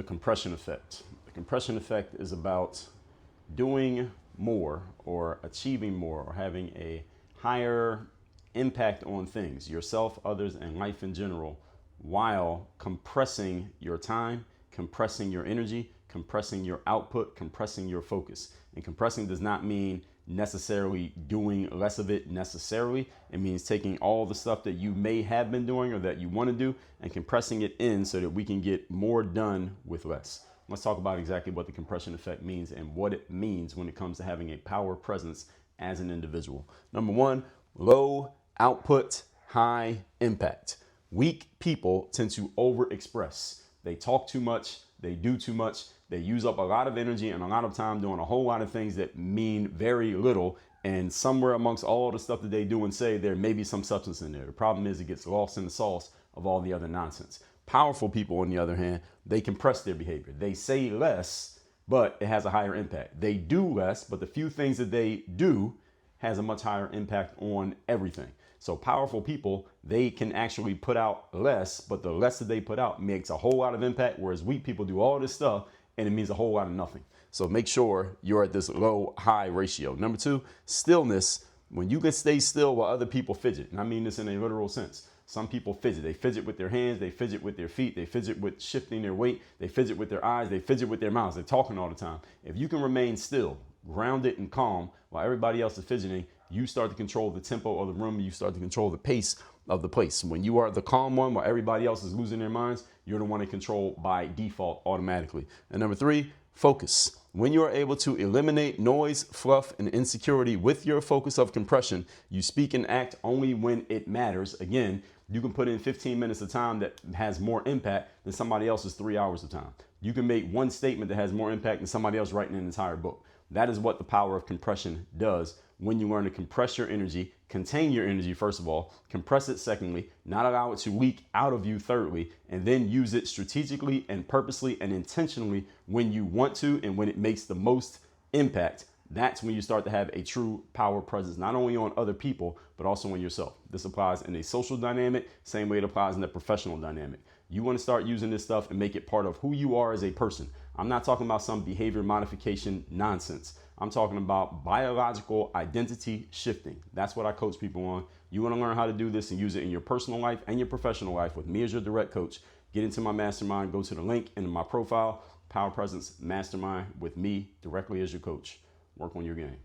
the compression effect. The compression effect is about doing more or achieving more or having a higher impact on things, yourself, others, and life in general, while compressing your time, compressing your energy, compressing your output, compressing your focus. And compressing does not mean necessarily doing less of it necessarily. It means taking all the stuff that you may have been doing or that you want to do and compressing it in so that we can get more done with less. Let's talk about exactly what the compression effect means and what it means when it comes to having a power presence as an individual. Number one, low output, high impact. Weak people tend to overexpress. They talk too much, they do too much, they use up a lot of energy and a lot of time doing a whole lot of things that mean very little. And somewhere amongst all the stuff that they do and say, there may be some substance in there. The problem is it gets lost in the sauce of all the other nonsense. Powerful people, on the other hand, they compress their behavior. They say less, but it has a higher impact. They do less, but the few things that they do has a much higher impact on everything. So powerful people, they can actually put out less, but the less that they put out makes a whole lot of impact, whereas weak people do all this stuff and it means a whole lot of nothing. So make sure you're at this low-high ratio. Number two, stillness. When you can stay still while other people fidget, and I mean this in a literal sense. Some people fidget. They fidget with their hands, they fidget with their feet, they fidget with shifting their weight, they fidget with their eyes, they fidget with their mouths. They're talking all the time. If you can remain still, grounded and calm while everybody else is fidgeting, you start to control the tempo of the room, you start to control the pace of the place. When you are the calm one while everybody else is losing their minds, you're the one in control by default automatically. And number three, focus. When you are able to eliminate noise, fluff, and insecurity with your focus of compression, you speak and act only when it matters. Again, you can put in 15 minutes of time that has more impact than somebody else's 3 hours of time. You can make one statement that has more impact than somebody else writing an entire book. That is what the power of compression does when you learn to compress your energy, contain your energy, first of all, compress it secondly, not allow it to leak out of you thirdly, and then use it strategically and purposely and intentionally when you want to and when it makes the most impact. That's when you start to have a true power presence, not only on other people, but also on yourself. This applies in a social dynamic, same way it applies in a professional dynamic. You want to start using this stuff and make it part of who you are as a person. I'm not talking about some behavior modification nonsense. I'm talking about biological identity shifting. That's what I coach people on. You want to learn how to do this and use it in your personal life and your professional life with me as your direct coach. Get into my mastermind, go to the link in my profile, Power Presence Mastermind with me directly as your coach. Work on your game.